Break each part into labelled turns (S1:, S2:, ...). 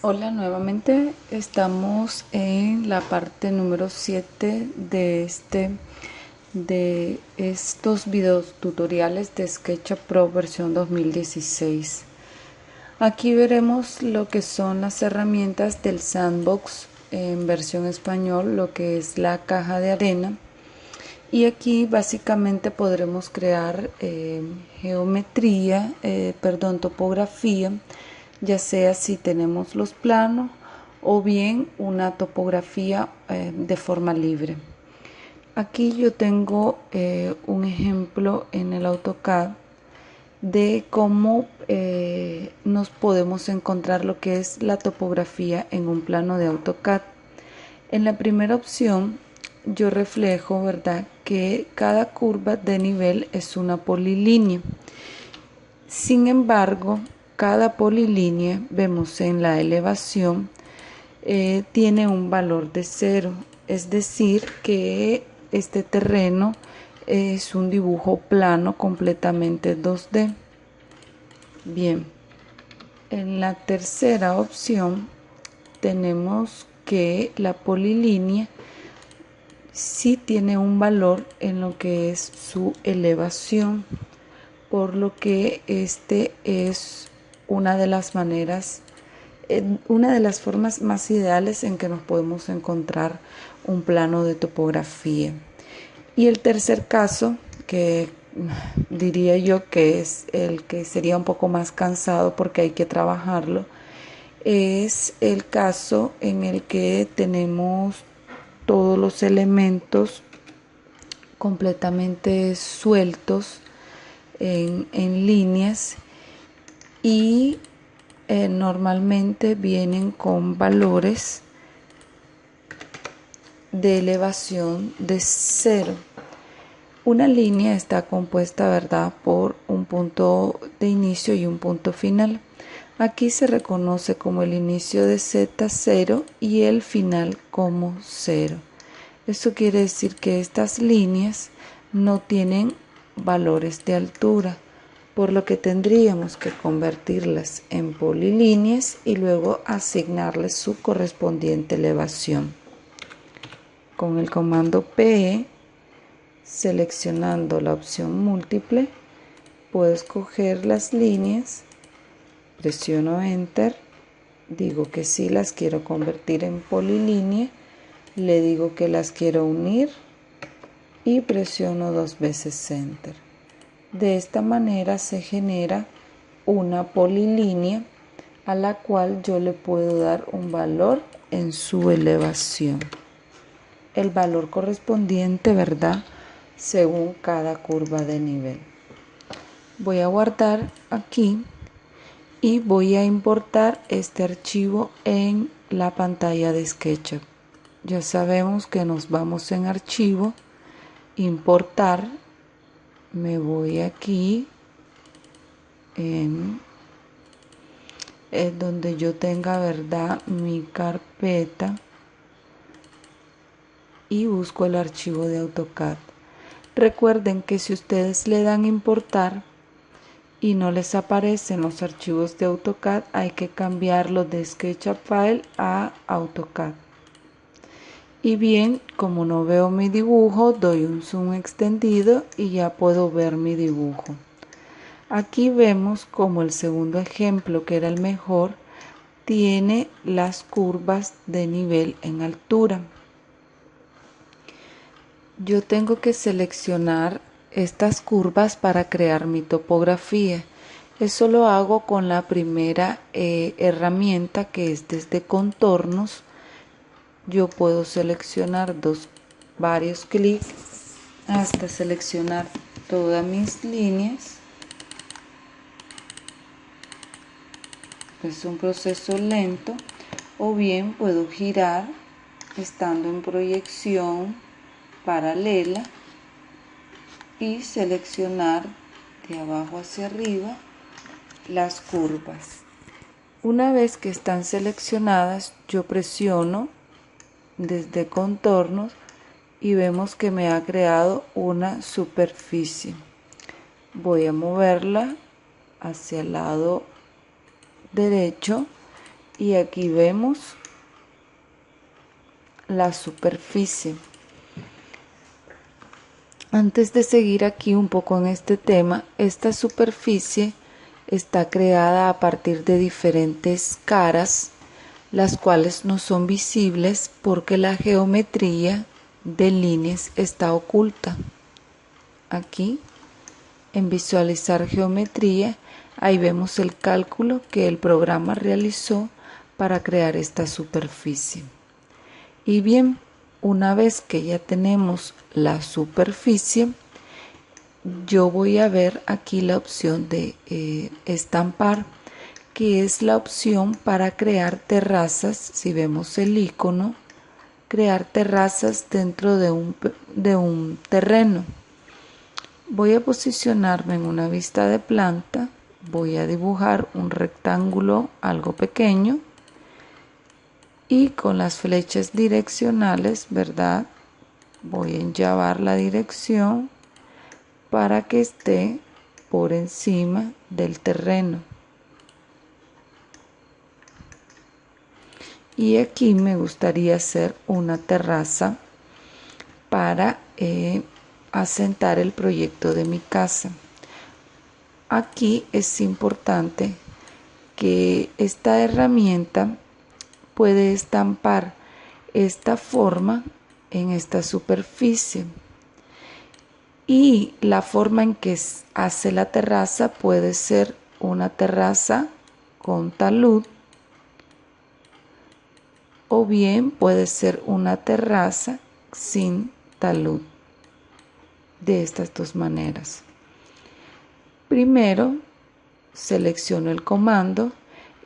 S1: Hola, nuevamente estamos en la parte número 7 de estos videos tutoriales de SketchUp Pro versión 2016. Aquí veremos lo que son las herramientas del Sandbox en versión español, lo que es la caja de arena. Y aquí básicamente podremos crear topografía, ya sea si tenemos los planos o bien una topografía de forma libre. Aquí yo tengo un ejemplo en el AutoCAD de cómo nos podemos encontrar lo que es la topografía en un plano de AutoCAD. En la primera opción yo reflejo, ¿verdad?, que cada curva de nivel es una polilínea. Sin embargo, cada polilínea, vemos en la elevación, tiene un valor de 0. Es decir, que este terreno es un dibujo plano completamente 2D. Bien, en la tercera opción tenemos que la polilínea sí tiene un valor en lo que es su elevación, por lo que este es una de las maneras, una de las formas más ideales en que nos podemos encontrar un plano de topografía. Y el tercer caso, que diría yo que es el que sería un poco más cansado porque hay que trabajarlo, es el caso en el que tenemos todos los elementos completamente sueltos en líneas y normalmente vienen con valores de elevación de 0. Una línea está compuesta, ¿verdad?, por un punto de inicio y un punto final. Aquí se reconoce como el inicio de Z0 y el final como 0. Esto quiere decir que estas líneas no tienen valores de altura, por lo que tendríamos que convertirlas en polilíneas y luego asignarles su correspondiente elevación. Con el comando PE, seleccionando la opción múltiple, puedo escoger las líneas, presiono Enter, digo que sí las quiero convertir en polilínea, le digo que las quiero unir y presiono 2 veces Enter. De esta manera se genera una polilínea a la cual yo le puedo dar un valor en su elevación. El valor correspondiente, ¿verdad?, según cada curva de nivel. Voy a guardar aquí y voy a importar este archivo en la pantalla de SketchUp. Ya sabemos que nos vamos en archivo, importar, me voy aquí en donde yo tenga, ¿verdad?, mi carpeta y busco el archivo de AutoCAD. Recuerden que si ustedes le dan importar y no les aparecen los archivos de AutoCAD, hay que cambiarlos de SketchUp File a AutoCAD. Y bien, como no veo mi dibujo, doy un zoom extendido y ya puedo ver mi dibujo. Aquí vemos como el segundo ejemplo, que era el mejor, tiene las curvas de nivel en altura. Yo tengo que seleccionar estas curvas para crear mi topografía. Eso lo hago con la primera herramienta, que es desde contornos. Yo puedo seleccionar varios clics hasta seleccionar todas mis líneas. Es un proceso lento, o bien puedo girar estando en proyección paralela y seleccionar de abajo hacia arriba las curvas. Una vez que están seleccionadas, yo presiono desde contornos y vemos que me ha creado una superficie. Voy a moverla hacia el lado derecho y aquí vemos la superficie. Antes de seguir aquí un poco en este tema, esta superficie está creada a partir de diferentes caras, las cuales no son visibles porque la geometría de líneas está oculta. Aquí, en visualizar geometría, ahí vemos el cálculo que el programa realizó para crear esta superficie. Y bien, una vez que ya tenemos la superficie, yo voy a ver aquí la opción de estampar, que es la opción para crear terrazas. Si vemos el icono, crear terrazas dentro de un terreno. Voy a posicionarme en una vista de planta, voy a dibujar un rectángulo algo pequeño y con las flechas direccionales, ¿verdad? Voy a enllavar la dirección para que esté por encima del terreno. Y aquí me gustaría hacer una terraza para asentar el proyecto de mi casa. Aquí es importante que esta herramienta puede estampar esta forma en esta superficie, y la forma en que hace la terraza puede ser una terraza con talud o bien puede ser una terraza sin talud. De estas dos maneras. Primero selecciono el comando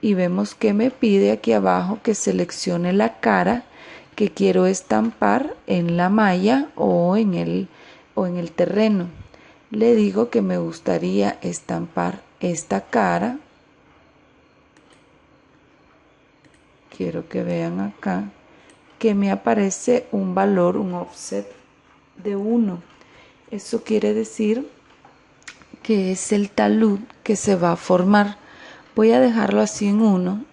S1: y vemos que me pide aquí abajo que seleccione la cara que quiero estampar en la malla o en el terreno. Le digo que me gustaría estampar esta cara. Quiero que vean acá que me aparece un valor, un offset de 1. Eso quiere decir que es el talud que se va a formar. Voy a dejarlo así en 1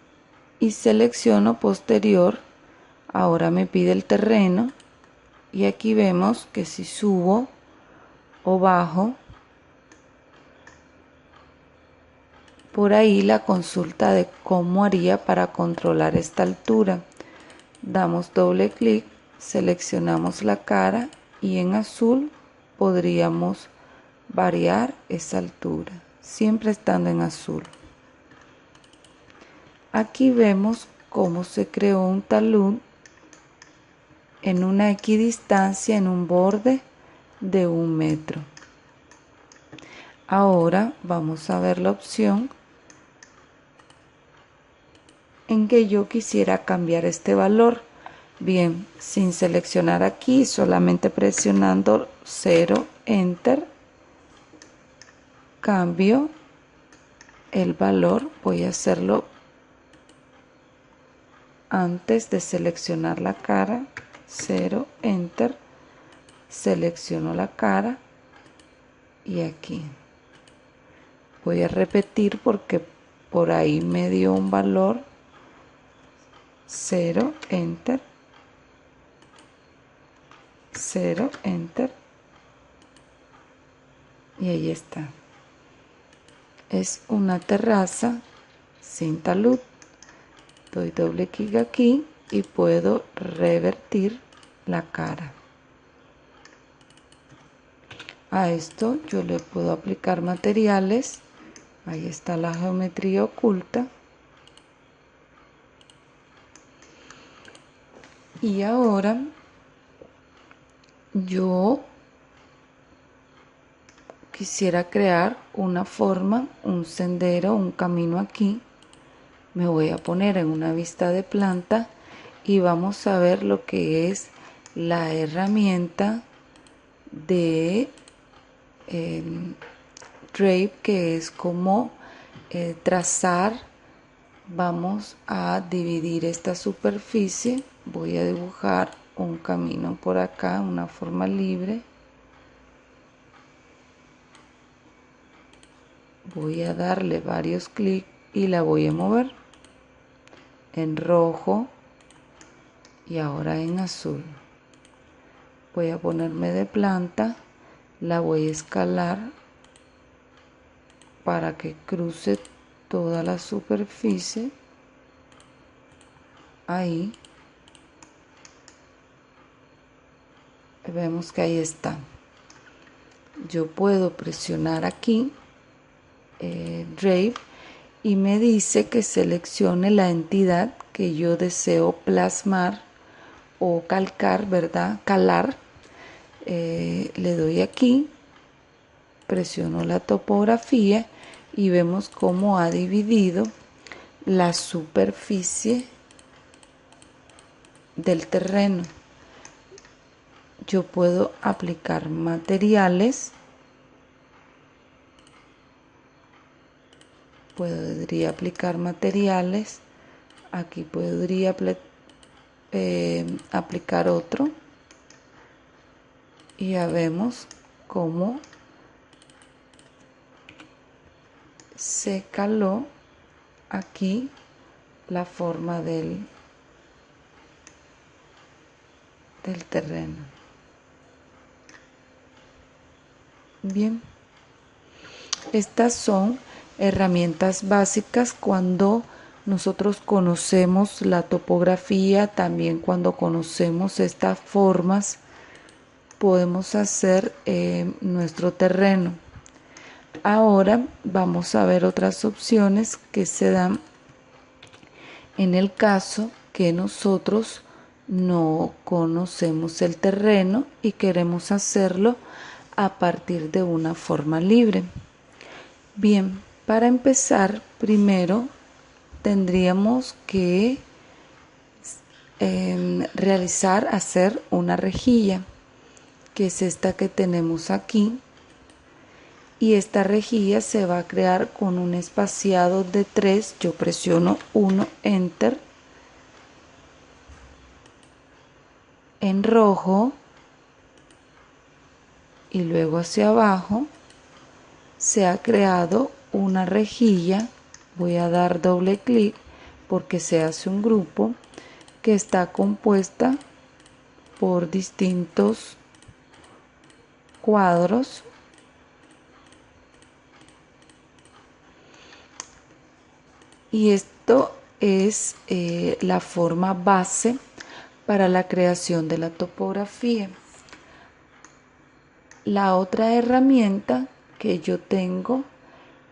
S1: y selecciono posterior. Ahora me pide el terreno y aquí vemos que si subo o bajo, por ahí la consulta de cómo haría para controlar esta altura. Damos doble clic, seleccionamos la cara y en azul podríamos variar esa altura, siempre estando en azul. Aquí vemos cómo se creó un talud en una equidistancia en un borde de 1 metro. Ahora vamos a ver la opción en que yo quisiera cambiar este valor. Bien, sin seleccionar aquí, solamente presionando 0, Enter, cambio el valor. Voy a hacerlo antes de seleccionar la cara. 0, Enter, selecciono la cara y aquí voy a repetir porque por ahí me dio un valor. 0, Enter, 0, Enter y ahí está. Es una terraza sin talud. Doy doble clic aquí y puedo revertir la cara. A esto yo le puedo aplicar materiales. Ahí está la geometría oculta. Y ahora yo quisiera crear una forma, un sendero, un camino aquí. Me voy a poner en una vista de planta y vamos a ver lo que es la herramienta de drape, que es como trazar. Vamos a dividir esta superficie. Voy a dibujar un camino por acá, una forma libre. Voy a darle varios clics y la voy a mover. en rojo y ahora en azul. Voy a ponerme de planta, la voy a escalar para que cruce toda la superficie. Ahí vemos que ahí está. Yo puedo presionar aquí Drape y me dice que seleccione la entidad que yo deseo plasmar o calcar, ¿verdad? Calar. Le doy aquí, presiono la topografía y vemos cómo ha dividido la superficie del terreno. Yo puedo aplicar materiales. Podría aplicar materiales. Aquí podría aplicar otro. Y ya vemos cómo se caló aquí la forma del terreno. Bien, estas son herramientas básicas cuando nosotros conocemos la topografía, también cuando conocemos estas formas podemos hacer nuestro terreno. Ahora vamos a ver otras opciones que se dan en el caso que nosotros no conocemos el terreno y queremos hacerlo a partir de una forma libre. Bien, para empezar, primero tendríamos que hacer una rejilla, que es esta que tenemos aquí. Y esta rejilla se va a crear con un espaciado de 3. Yo presiono 1, Enter. En rojo y luego hacia abajo se ha creado una rejilla. Voy a dar doble clic porque se hace un grupo que está compuesta por distintos cuadros. Y esto es la forma base para la creación de la topografía. La otra herramienta que yo tengo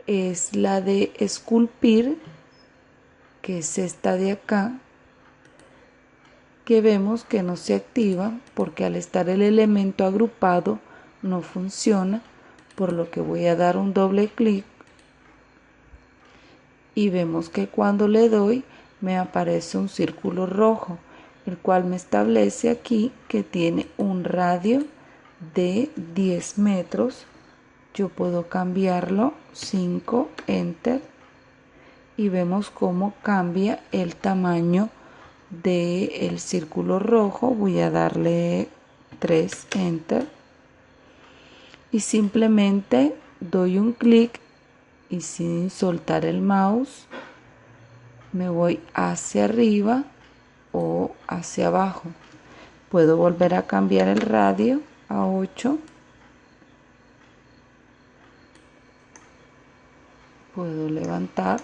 S1: es la de esculpir, que es esta de acá, que vemos que no se activa porque al estar el elemento agrupado no funciona, por lo que voy a dar un doble clic y vemos que cuando le doy me aparece un círculo rojo, el cual me establece aquí que tiene un radio de 10 metros. Yo puedo cambiarlo, 5, Enter, y vemos cómo cambia el tamaño del círculo rojo. Voy a darle 3, Enter, y simplemente doy un clic y sin soltar el mouse me voy hacia arriba o hacia abajo. Puedo volver a cambiar el radio a 8. Puedo levantar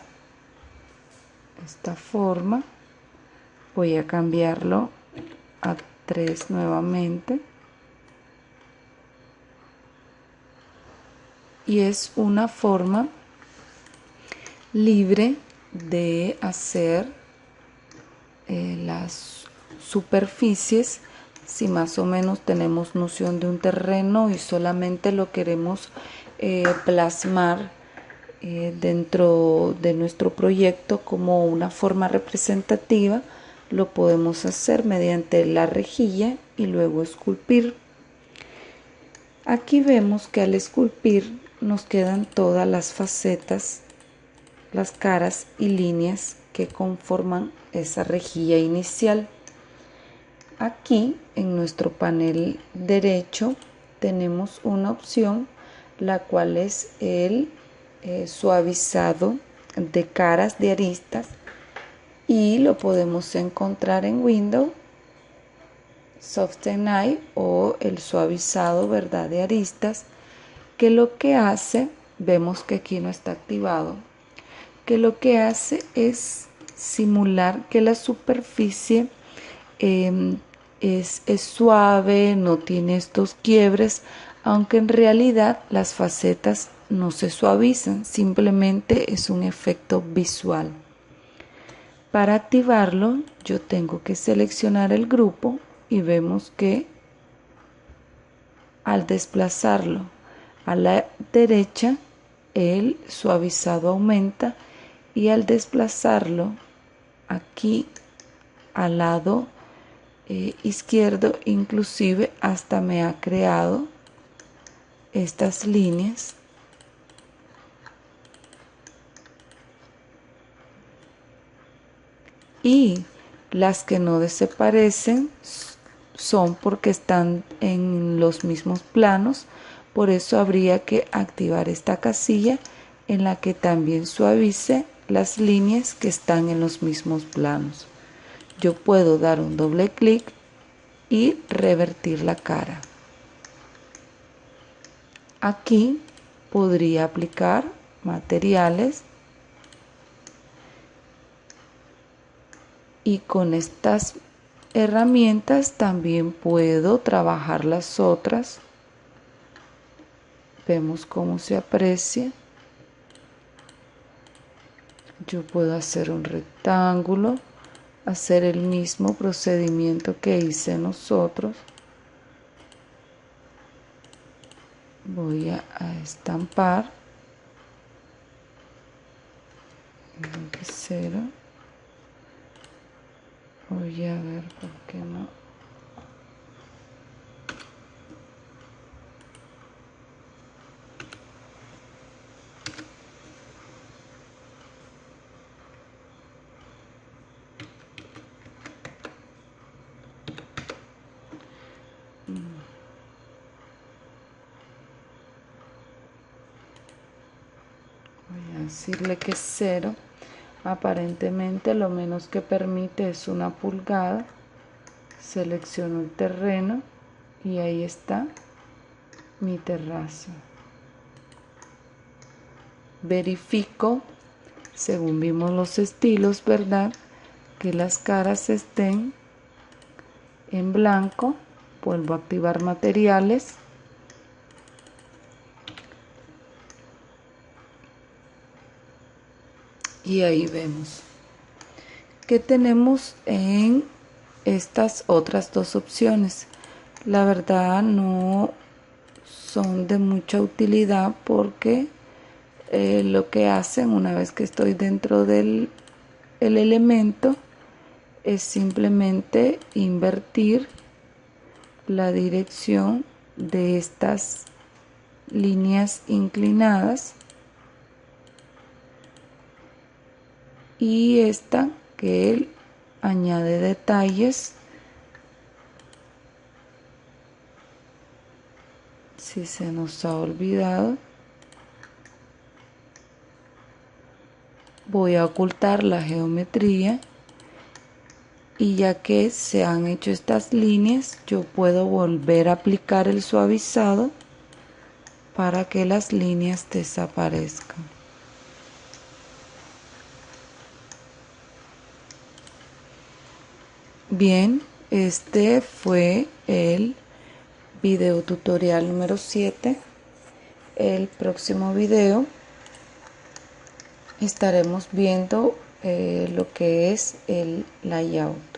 S1: esta forma. Voy a cambiarlo a 3 nuevamente. Y es una forma libre de hacer las superficies. Si más o menos tenemos noción de un terreno y solamente lo queremos plasmar dentro de nuestro proyecto como una forma representativa, lo podemos hacer mediante la rejilla y luego esculpir. Aquí vemos que al esculpir nos quedan todas las facetas, las caras y líneas que conforman esa rejilla inicial. Aquí en nuestro panel derecho tenemos una opción, la cual es el suavizado de caras, de aristas, y lo podemos encontrar en Windows, Soften Eye o el suavizado, ¿verdad?, de aristas, que lo que hace, vemos que aquí no está activado, que lo que hace es simular que la superficie es suave, no tiene estos quiebres, aunque en realidad las facetas no se suavizan, simplemente es un efecto visual. Para activarlo, yo tengo que seleccionar el grupo y vemos que al desplazarlo a la derecha, el suavizado aumenta, y al desplazarlo aquí al lado izquierdo, inclusive hasta me ha creado estas líneas y las que no desaparecen son porque están en los mismos planos. Por eso habría que activar esta casilla en la que también suavice las líneas que están en los mismos planos. Yo puedo dar un doble clic y revertir la cara. Aquí podría aplicar materiales y con estas herramientas también puedo trabajar las otras. Vemos cómo se aprecia. Yo puedo hacer un rectángulo, hacer el mismo procedimiento que hice nosotros. Voy a estampar el lapicero. Voy a ver por qué no. Voy a decirle que es 0. Aparentemente lo menos que permite es 1 pulgada. Selecciono el terreno y ahí está mi terraza. Verifico, según vimos los estilos, ¿verdad?, que las caras estén en blanco. Vuelvo a activar materiales. Y ahí vemos que tenemos en estas otras dos opciones. La verdad no son de mucha utilidad porque lo que hacen una vez que estoy dentro del elemento es simplemente invertir la dirección de estas líneas inclinadas y esta que él añade detalles. Si se nos ha olvidado, voy a ocultar la geometría y ya que se han hecho estas líneas, yo puedo volver a aplicar el suavizado para que las líneas desaparezcan. Bien, este fue el video tutorial número 7. El próximo video estaremos viendo lo que es el layout.